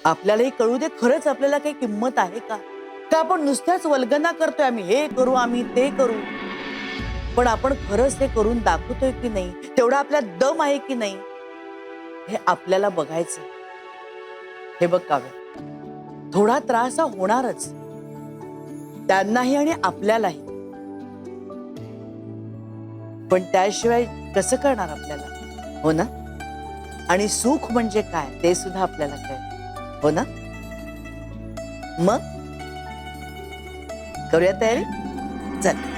आपल्यालाही कळू दे खरंच आपल्याला काही किंमत आहे का? का आपण नुसत्याच वल्गना करतोय, आम्ही हे करू आम्ही ते करू, पण आपण खरंच ते करून दाखवतोय की नाही, तेवढा आपल्यात दम आहे की नाही, हे आपल्याला बघायचं. हे बघ काव्य, थोडा त्रास हा होणारच, त्यांनाही आणि आपल्यालाही, पण त्याशिवाय कसं करणार आपल्याला, हो ना? आणि सुख म्हणजे काय ते सुद्धा आपल्याला कळेल, हो ना? मग करूया तयारी, चल.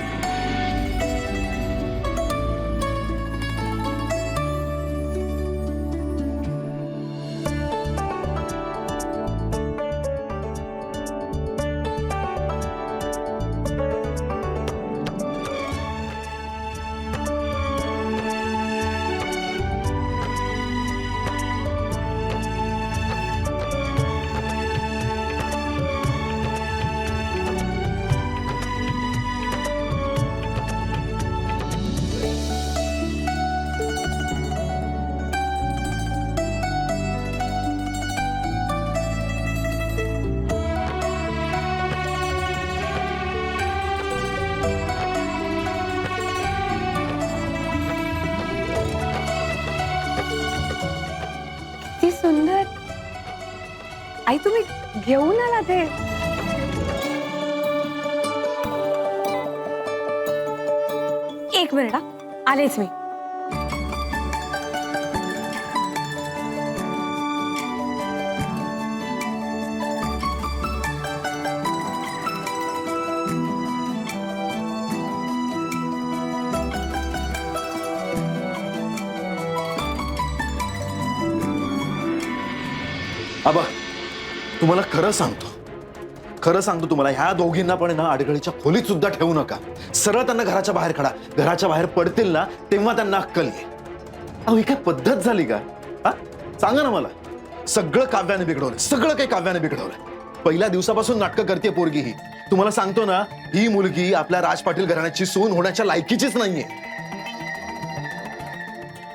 किती सुंदर. आई तुम्ही घेऊन आला ते. एक मिनिट हा, आलेच मी. आबा, तुम्हाला खरं सांगतो तुम्हाला, ह्या दोघींना पण ना अडगळीच्या खोलीत सुद्धा ठेवू नका. सरळ त्यांना घराच्या बाहेर काढा. घराच्या बाहेर पडतील ना तेव्हा त्यांना अक्कल येईल. अहो, ही काय पद्धत झाली का? हा, सांगा ना मला. सगळं काव्याने बिघडवलं, सगळं काही काव्याने बिघडवलं. पहिल्या दिवसापासून नाटकं करते पोरगी ही. तुम्हाला सांगतो ना, ही मुलगी आपल्या राज पाटील घराण्याची सून होण्याच्या लायकीचीच नाहीये.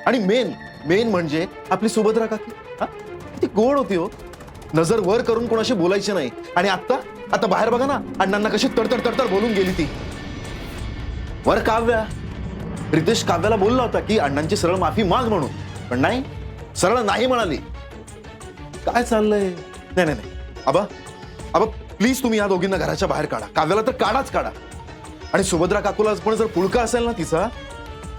आणि मेन म्हणजे आपली सुभद्रा काकी, हा, ती गोड होती हो. नजर वर करून कोणाशी बोलायची नाही. आणि आता बाहेर बघा ना, अण्णांना कशी तडतड बोलून गेली ती. वर काव्या, रितेश काव्याला बोलला होता की अण्णांची सरळ माफी माग म्हणून, पण नाही, सरळ नाही म्हणाली. काय चाललंय? नाही आबा प्लीज तुम्ही या दोघींना घराच्या बाहेर काढा. काव्याला तर काढा. आणि सुभद्रा काकूला पण जर पुळका असेल ना तिचा,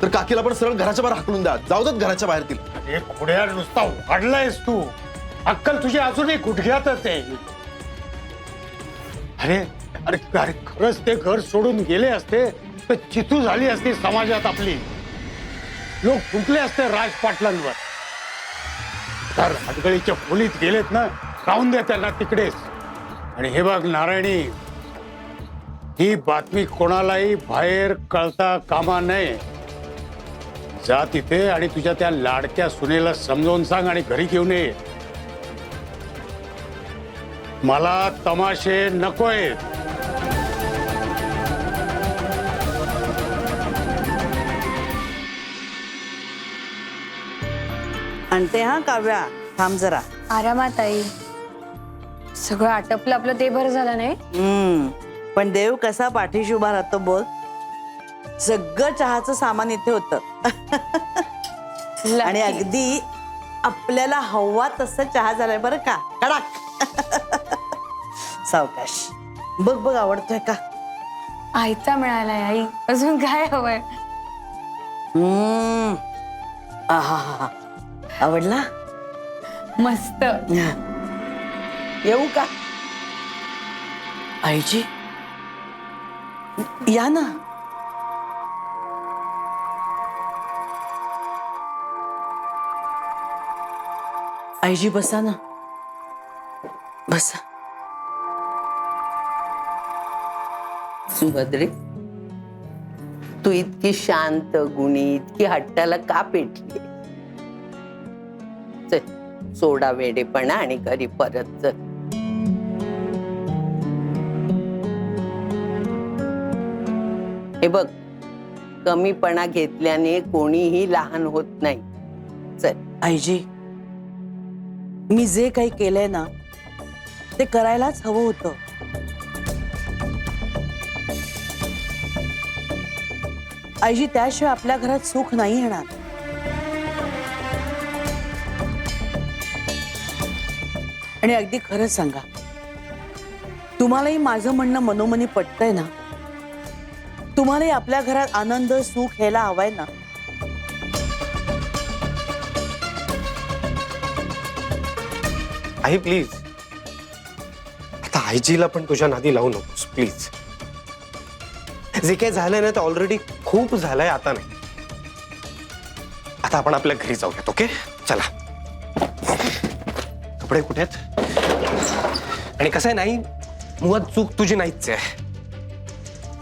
तर काकीला पण सरळ घराच्या बाहेर हाकलून द्या. जाऊ देत घराच्या बाहेर तील. अरे खोड्या, नुसता वाढलायस तू. अक्कल तुझी अजूनही गुडघ्यातच आहे. अरे अरे अरे खरंच ते घर सोडून गेले असते तर चितू झाली असती समाजात आपली. लोक फुंकले असते राज पाटलांवर. तर अडगळीच्या खोलीत गेलेत ना, राहून द्या त्यांना तिकडेच. आणि हे बघ नारायणी, ही बातमी कोणालाही बाहेर कळता कामा नये. जा तिथे आणि तुझ्या त्या लाडक्या सुनेला समजावून सांग आणि घरी घेऊन ये. मला तमाशे नकोय. आणते हा काव्या, थांब जरा. आरामात आई. सगळं आटपलं आपलं ते बरं झालं नाही. पण देव कसा पाठीशी उभा राहतो बघ. सगळं चहाचं सामान इथे होतं. आणि अगदी आपल्याला हवा तसं चहा झालाय बरं का, कडक. सावकाश. बघ आवडतोय का? आईचा मिळालाय आई, अजून काय हवंय? आहा, आवडला? मस्त. येऊ का? आईजी या ना. आईजी बसा ना, बसा. सुभद्रे, तू इतकी शांत गुणी, इतकी हट्टाला का पेटली? चल, सोडा वेडेपणा आणि घरी परत चल. हे बघ, कमीपणा घेतल्याने कोणीही लहान होत नाही. चल. आईजी, मी जे काही केलंय ना ते करायलाच हवं होतं. आईजी, त्याशिवाय आपल्या घरात सुख नाही येणार. आणि अगदी खरं सांगा, तुम्हालाही माझं म्हणणं मनोमनी पटतंय ना? तुम्हालाही आपल्या घरात आनंद सुख यायला हवाय ना? आई प्लीज, आता आईजीला पण तुझ्या नादी लावू नकोस प्लीज. जे काही झालंय ना ते ऑलरेडी खूप झालंय, आता नाही. आता आपण आपल्या घरी जाऊयात. ओके, चला. कपडे कुठे आहेत? आणि कसं आहे, नाही मुळात चूक तुझी नाहीच आहे,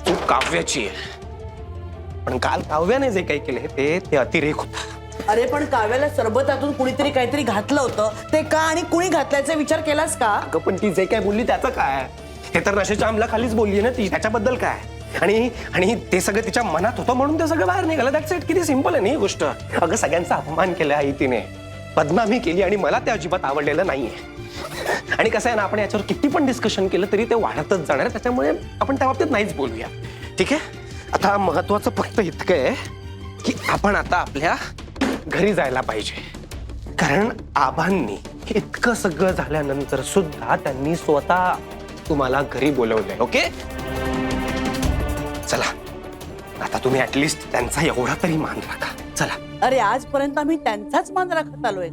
चूक काव्याची आहे. पण काल काव्याने जे काही केले ते अतिरेक होता. अरे पण काव्याला सरबतातून कुणीतरी काहीतरी घातलं होतं, ते का आणि कुणी घातल्याचा विचार केलास का? अगं पण ती जे काय बोलली त्याचं काय? हे तर नशेच्या अंमलाखालीच बोलली ना ती, त्याच्याबद्दल काय? आणि ते सगळं तिच्या मनात होतं म्हणून ते सगळं बाहेर निघालं. That's it. किती सिंपल आहे ना ही गोष्ट. अगं सगळ्यांचा अपमान केला आई तिने, बदनामी केली, आणि मला ते अजिबात आवडलेलं नाहीये. आणि कसं आहे ना, आपण याच्यावर किती पण डिस्कशन केलं तरी ते वाढतच जाणार आहे. त्याच्यामुळे आपण त्या बाबतीत नाहीच बोलूया, ठीक आहे? आता महत्वाचं फक्त इतकं आहे की आपण आता आपल्या घरी जायला पाहिजे. कारण आबांनी इतकं सगळं झाल्यानंतर सुद्धा त्यांनी स्वतः तुम्हाला घरी बोलवलंय. ओके, चला. आता तुम्ही ऍटलिस्ट त्यांचा एवढा तरी मान राखा. चला. अरे आजपर्यंत आम्ही त्यांचाच मान राखत आलोय.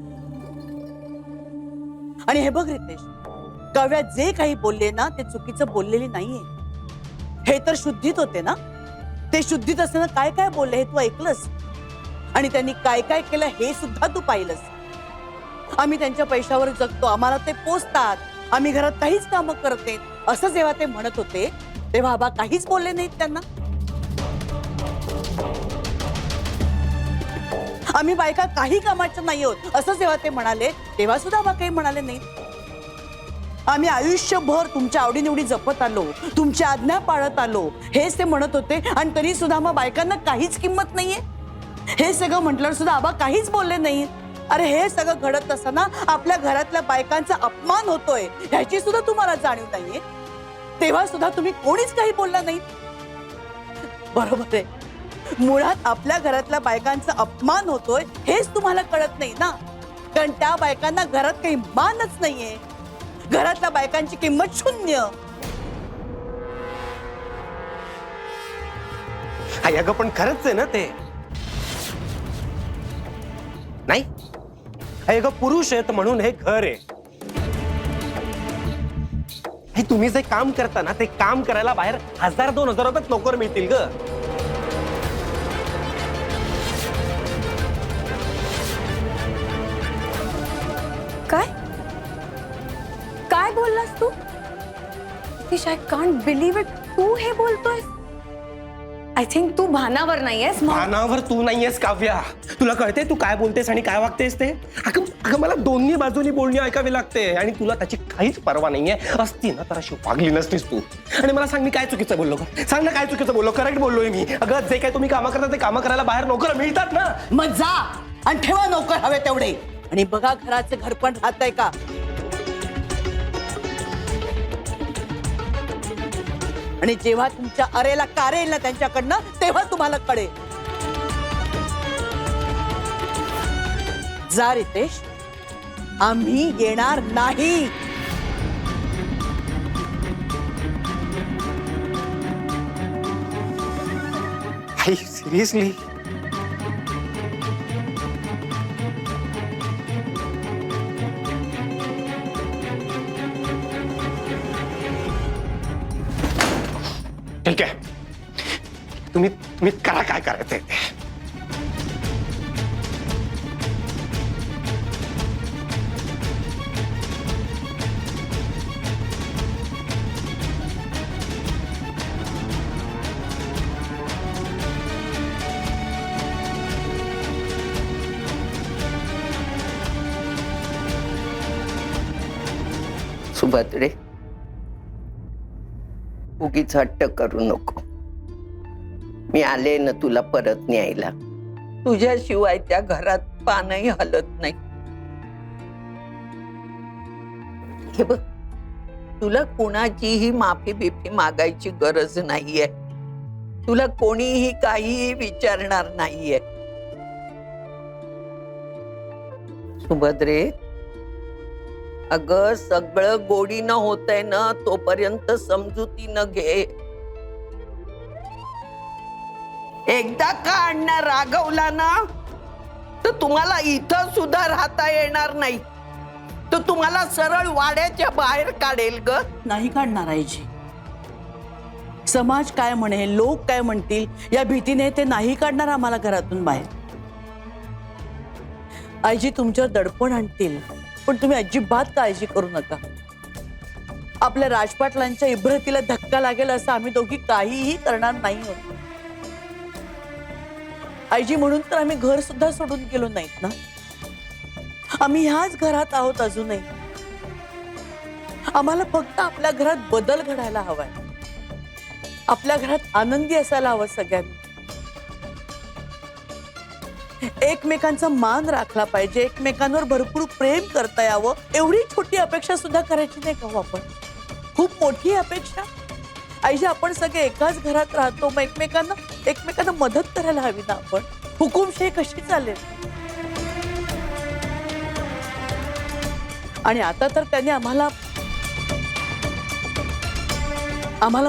आणि हे बघ रितेश, काव्या जे काही बोलले ना ते चुकीचं बोललेली नाहीये. हे तर शुद्धीत होते ना. ते शुद्धीत असताना काय काय बोलले हे तू ऐकलंस, आणि त्यांनी काय काय केलं हे सुद्धा तू पाहिलंस. आम्ही त्यांच्या पैशावर जगतो, आम्हाला ते पोसतात, आम्ही घरात काहीच कामं करते असं जेव्हा ते म्हणत होते तेव्हा आबा काहीच बोलले नाहीत त्यांना. आम्ही बायका काही कामाच्या नाही आहोत असं जेव्हा ते म्हणाले तेव्हा सुद्धा आबा काही म्हणाले नाहीत. आम्ही आयुष्यभर तुमच्या आवडीनिवडी जपत आलो, तुमच्या आज्ञा पाळत आलो हेच ते म्हणत होते, आणि तरी सुद्धा मग बायकांना काहीच किंमत नाहीये हे सगळं म्हटल्यावर सुद्धा आबा काहीच बोलले नाहीत. अरे हे सगळं घडत असताना आपल्या घरातल्या बायकांचा अपमान होतोय ह्याची सुद्धा तुम्हाला जाणीव नाहीये. तेव्हा सुद्धा तुम्ही कोणीच काही बोलला नाही. बरोबर आहे, मुळात आपल्या घरातल्या बायकांचा अपमान होतोय हेच तुम्हाला कळत नाही ना. कारण त्या बायकांना घरात काही मानच नाहीये, घरातल्या बायकांची किंमत शून्य. आई अगं पण खरंच आहे ना ते. नाही आई अगं, पुरुष आहेत म्हणून हे घर आहे. हे तुम्ही जे काम करता ना ते काम करायला बाहेर 1000-2000 रुपयात नोकर मिळतील ग. काय काय बोललास तू? Nitish, I can't believe it. तू हे बोलतोयस? आय थिंक तू भानावर नाहीयेस. भानावर तू नाहीयेस काव्या. तुला कळते तू काय बोलतेस आणि काय वागतेस ते? अगं मला दोन्ही बाजूनी बोलणी ऐकावी लागते, आणि तुला त्याची काहीच पर्वा नाहीये. असती ना तर अशी वागली नसतीस तू. आणि मला सांग, मी काय चुकीचं बोललो का? सांग ना, काय चुकीचं बोललो? करेक्ट बोललोय मी. अगं जे काय तुम्ही कामं करता ते कामं करायला बाहेर नोकर मिळतात ना. मग जा आणि ठेवा नोकर हवे तेवढे, आणि बघा घराचं घर पण राहतंय का. आणि जेव्हा तुमच्या अरेला कारे येईल ना त्यांच्याकडनं तेव्हा तुम्हाला कळेल. जा रितेश, आम्ही येणार नाही. आई सिरियसली? ठीक आहे, तुम्ही करा काय करायचंय ते. सुभद्रे, उगीच हट्ट करू नको. मी आले ना तुला परत न्यायला. तुझ्याशिवाय त्या घरात पानही हलत नाही. हे बघ, तुला कोणाचीही माफी बिफी मागायची गरज नाहीये. तुला कोणीही काहीही विचारणार नाहीये. सुभद्रे, अगं सगळं गोडीनं होतंय ना तोपर्यंत समजुतीनं घे. एकदा का अण्णा रागवला ना तर तुम्हाला इथं सुद्धा राहता येणार नाही. तो तुम्हाला सरळ वाड्याच्या बाहेर काढेल ग. नाही काढणार आईजी. समाज काय म्हणेल, लोक काय म्हणतील या भीतीने ते नाही काढणार आम्हाला घरातून बाहेर. आईजी तुमच्यावर दडपण आणतील, पण तुम्ही अजिबात काळजी करू नका. आपल्या राजपाटलांच्या इब्रतीला धक्का लागेल असं आम्ही दोघी काहीही करणार नाही आहोत. आईजी म्हणून तर आम्ही घर सुद्धा सोडून गेलो नाहीत ना. आम्ही ह्याच घरात आहोत अजूनही. आम्हाला फक्त आपल्या घरात बदल घडायला हवाय. आपल्या घरात आनंदी असायला हवं सगळ्यांनी. एकमेकांचा मान राखला पाहिजे, एकमेकांवर भरपूर प्रेम करता यावं, एवढी छोटी अपेक्षा सुद्धा करायची नाही का हो आपण? खूप मोठी अपेक्षा. आईजी आपण सगळे एकाच घरात राहतो, मग एकमेकांना मदत करायला हवी ना आपण. हुकुमशाही कशी चालेल? आणि आता तर त्याने आम्हाला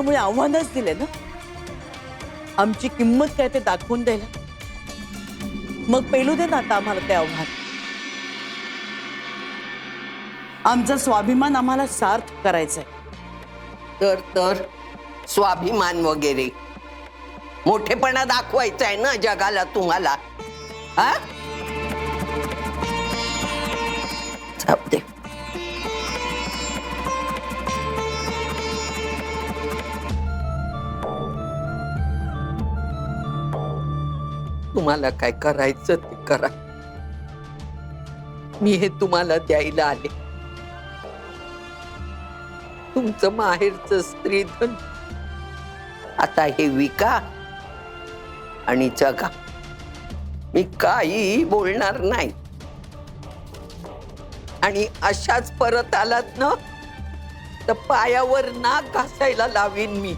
मुळे आव्हानच दिले ना. आमची किंमत काय ते दाखवून द्यायला. मग पेलू दे ना आता आम्हाला ते आव्हान. आमचा स्वाभिमान आम्हाला सार्थ करायचंय. तर स्वाभिमान वगैरे मोठेपणा दाखवायचा आहे ना जगाला तुम्हाला. हा जाऊ दे. तुम्हाला काय करायचं ते करा. मी हे तुम्हाला द्यायला आले. तुमचं माहेरचं स्त्रीधन आता हे विका आणि जगा. मी काहीही बोलणार नाही. आणि अशाच परत आलात ना तर पायावर नाक घासायला लावीन मी.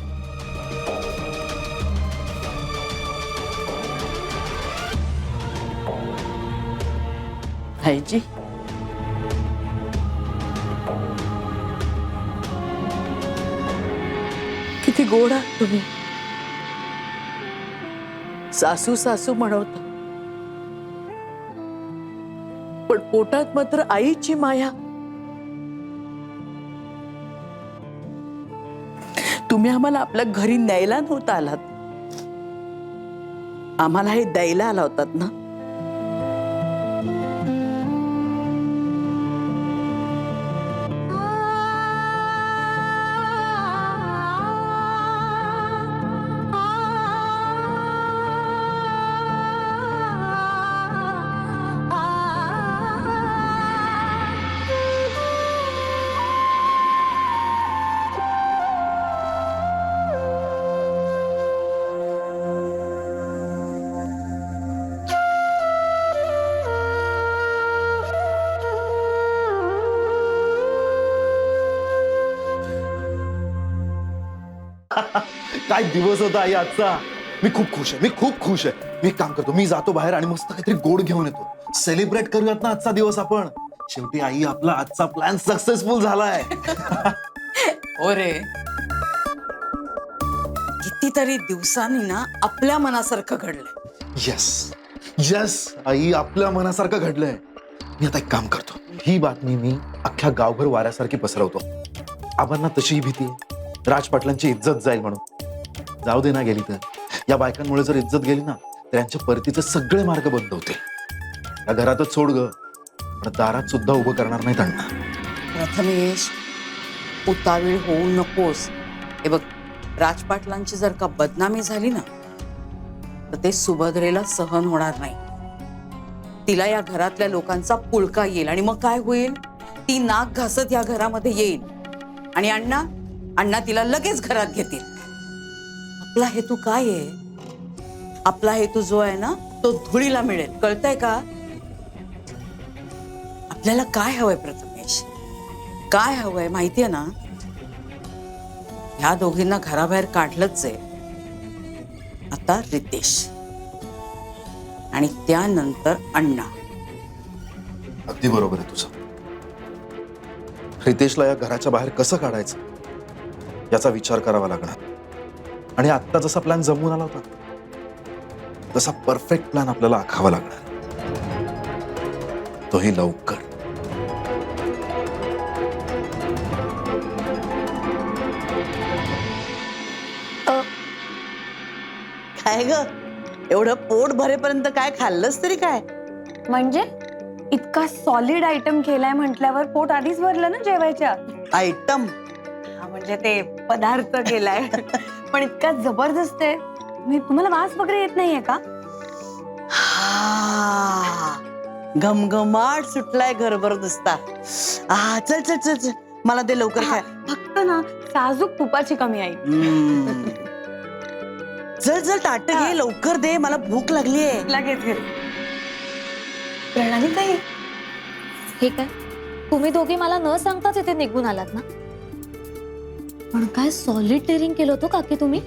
आईजी किती गोड आहात तुम्ही. सासू सासू म्हणवता, पण पोटात मात्र आईची माया. तुम्ही आम्हाला आपल्या घरी न्यायला नव्हता आलात, आम्हाला हे द्यायला आला होतात ना. काय दिवस होता आई आजचा. मी खूप खुश आहे. मी एक काम करतो, मी जातो बाहेर आणि मस्त काहीतरी गोड घेऊन येतो. सेलिब्रेट करूयात ना आजचा दिवस आपण. शेवटी आई आपला आजचा प्लॅन सक्सेसफुल झालाय. हो रे. कितीतरी दिवसांनी ना आपल्या मनासारखं घडलंय. येस आई, आपल्या मनासारखं घडलंय. मी आता एक काम करतो, ही बातमी मी अख्ख्या गावभर वाऱ्यासारखी पसरवतो. आबांना तशी भीती आहे राजपाटलांची इज्जत जाईल म्हणून. जाऊ दे ना, गेली तर. या बायकांमुळे जर इज्जत गेली ना तर यांच्या परतीचे सगळे मार्ग बंद होते. या घरातच सोड ग, पण दारात सुद्धा उभं करणार नाहीत अण्णा. प्रथमेश, उतावीळ होऊ नकोस. हे बघ, राजपाटलांची जर का बदनामी झाली ना तर ते सुभद्रेला सहन होणार नाही. तिला या घरातल्या लोकांचा पुळका येईल आणि मग काय होईल? ती नाक घासत या घरामध्ये येईल आणि अण्णा तिला लगेच घरात घेतील. आपला हेतू काय आहे? आपला हेतू जो आहे ना तो धुळीला मिळेल. कळतंय का? आपल्याला काय हवंय प्रथमेश? काय हवंय माहितीये ना? ह्या दोघींना घराबाहेर काढलंच आहे. आता रितेश आणि त्यानंतर अण्णा. अगदी बरोबर आहे तुझं. रितेशला या घराच्या बाहेर कसं काढायचं याचा विचार करावा लागणार. आणि आत्ता जसा प्लॅन जमून आला होता तसा परफेक्ट प्लॅन आपल्याला आखावा लागणार, तोही लवकर. काय ग, एवढं पोट भरेपर्यंत काय खाल्लंस तरी काय? म्हणजे इतका सॉलिड आयटम केलाय म्हटल्यावर पोट आधीच भरलं ना जेवायच्या. आयटम हा, म्हणजे ते पदार्थ केलाय पण इतका जबरदस्त आहे. मी तुम्हाला वास वगैरे येत नाहीये का? हा, घमघमाट सुटलाय घरभर नुसता. चल चल चल चल, मला ते लवकर काय. फक्त ना साजूक तुपाची कमी आहे. चल चल, ताट घे लवकर, दे, मला भूक लागलीये. लगेच घे. प्रणाली ताई, हे काय तुम्ही दोघी मला न सांगताच इथे निघून आलात ना? पण काय सॉलिड टेरिंग केलं होतं काकी तुम्ही?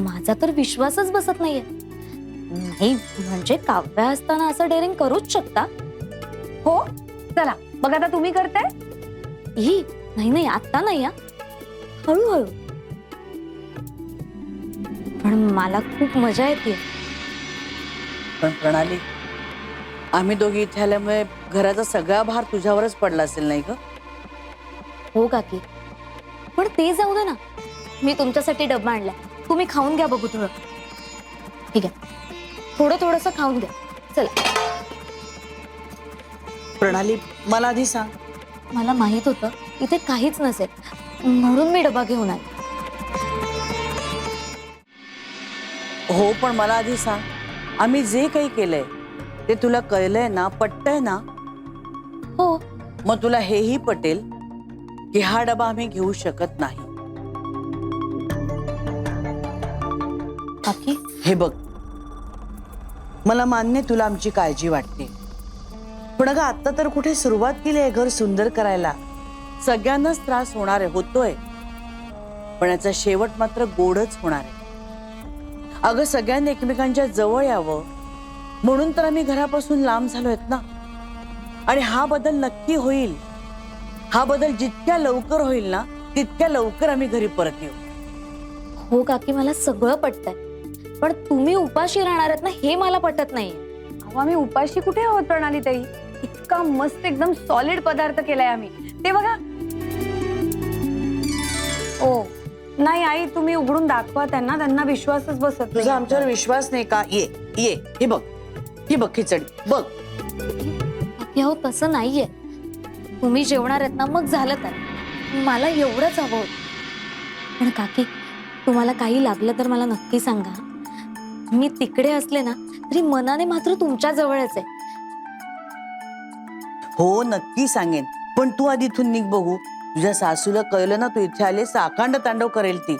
माझा तर विश्वासच बसत नाहीये. नाही म्हणजे काव्या असताना असं डेअरिंग करूच शकता? हो चला मग आता तुम्ही करताय. ही नाही नाही आता नाही हा, हळूहळू. पण मला खूप मजा येते. पण प्रणाली, आम्ही दोघी इथे आल्यामुळे घराचा सगळा भार तुझ्यावरच पडला असेल नाही ग? हो काकी, पण ते जाऊ दे ना. मी तुमच्यासाठी डब्बा आणलाय, तुम्ही खाऊन घ्या बघू थोडं. ठीक आहे, थोडं थोडंसं खाऊन घ्या. चला. प्रणाली, मला आधी सांग. मला माहित होतं इथे काहीच नसेल म्हणून मी डबा घेऊन आले. हो, पण मला आधी सांग, आम्ही जे काही केलंय ते तुला कळलंय ना, पटतंय ना? हो. मग तुला हेही पटेल की हा डबा आम्ही घेऊ शकत नाही. काकी हे बघ, मला मान्य तुला आमची काळजी वाटते, पण अगं आता तर कुठे सुरुवात केली आहे घर सुंदर करायला. सगळ्यांनाच त्रास होणार आहे, होतोय, पण याचा शेवट मात्र गोडच होणार आहे. अगं सगळ्यांनी एकमेकांच्या जवळ यावं म्हणून तर आम्ही घरापासून लांब झालोयत ना. आणि हा बदल नक्की होईल. हा बदल जितक्या लवकर होईल ना तितक्या लवकर आम्ही घरी परत येऊ. हो काकी, मला सगळं पटतंय, पण तुम्ही उपाशी राहणार आहेत ना हे मला पटत नाही. अहो आम्ही उपाशी कुठे आहोत प्रणाली ताई. इतका मस्त एकदम सॉलिड पदार्थ केलाय आम्ही, ते बघा. ओ नाही आई, तुम्ही उघडून दाखवा त्यांना, त्यांना विश्वासच बसत तुझा आमच्यावर विश्वास नाही का? ये ये, हे बघ, ही बघ खिचडी बघ. काकी अहो तसं नाहीये. तुम्ही जेवणार आहेत ना, मग झालं तर मला एवढंच हवं होतं. पण काकी तुम्हाला काही लागलं तर मला नक्की सांगा. मी तिकडे असले ना तरी मनाने मात्र तुमच्या जवळच आहे. हो नक्की सांगेन, पण तू आधी इथून निघ बघू. तुझ्या सासूला कळलं ना तू इथे आलेस, अखंड तांडव करेल ती.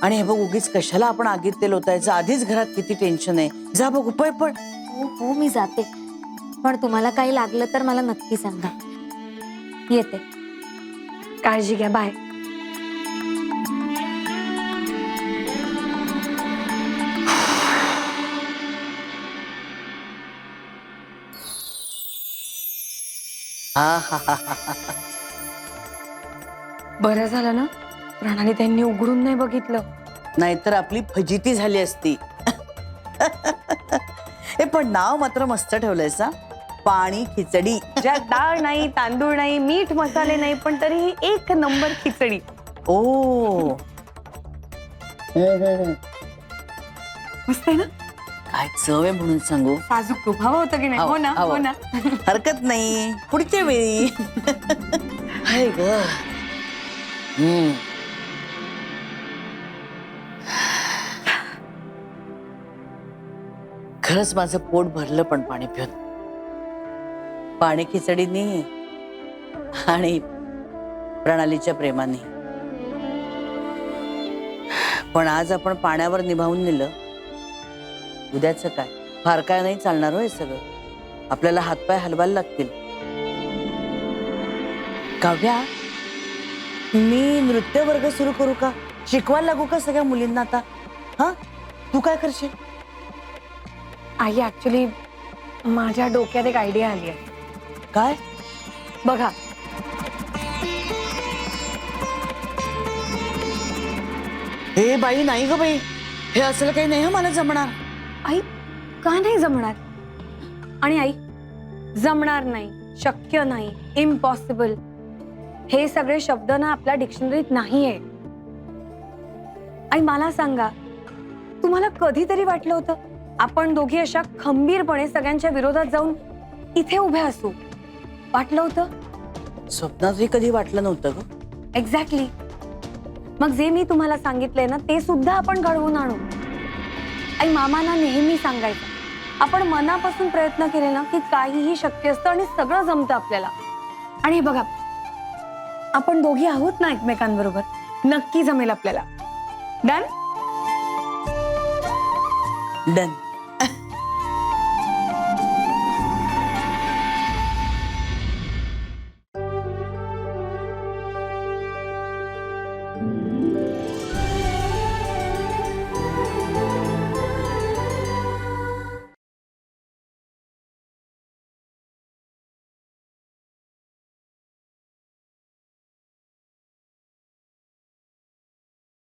आणि हे बघ, उगीच कशाला आपण आगीत तेल ओतायचं, आधीच घरात किती टेन्शन आहे. जा बघू, पळ पळ. हो हो मी जाते, पण तुम्हाला काही लागलं तर मला नक्की सांगा. येते. काळजी घ्या, बाय. बरं झालं ना प्रणाली त्यांनी उघडून नाही बघितलं, नाहीतर आपली फजिती झाली असती. हे पण नाव मात्र मस्त ठेवलंयस हा, पाणी खिचडी. ज्यात डाळ नाही, तांदूळ नाही, मीठ मसाले नाही, पण तरीही एक नंबर खिचडी. ओ मस्त आहे ना. काय चव आहे म्हणून सांगू. साजूक तूप हवं होतं की नाही? हो ना, हो ना. हरकत नाही, पुढच्या वेळी. हाय ग. खरंच माझं पोट भरलं पण पाणी पिऊन. पाणी खिचडीनी आणि प्रणालीच्या प्रेमाने. पण आज आपण पाण्यावर निभावून नेलं, उद्याचं काय? फार काय नाही चालणार हो हे सगळं. आपल्याला हातपाय हलवायला लागतील. काव्या, मी नृत्य वर्ग सुरू करू का? शिकवायला लागू का सगळ्या मुलींना आता? हा, तू काय करशील? आई ऍक्च्युली माझ्या डोक्यात एक आयडिया आली आहे. काय? बघा, हे बाई नाही ग बाई, हे असलं काही नाही हं मला जमणार. आई का नाही जमणार? आणि आई, जमणार नाही, शक्य नाही, इम्पॉसिबल हे सगळे शब्द ना आपल्या डिक्शनरीत नाहीये. आई मला सांगा, तुम्हाला कधीतरी वाटलं होतं आपण दोघी अशा खंबीरपणे सगळ्यांच्या विरोधात जाऊन इथे उभे असू? वाटलं होतं? स्वप्नातही कधी वाटलं नव्हतं ग. एक्झॅक्टली. मग जे मी तुम्हाला सांगितलंय ना ते सुद्धा आपण घडवून आणू. आई मामांना नेहमी सांगायचं, आपण मनापासून प्रयत्न केले ना की काहीही शक्य असतं आणि सगळं जमतं आपल्याला. आणि हे बघा, आपण दोघी आहोत ना एकमेकांबरोबर, नक्की जमेल आपल्याला. डन? डन.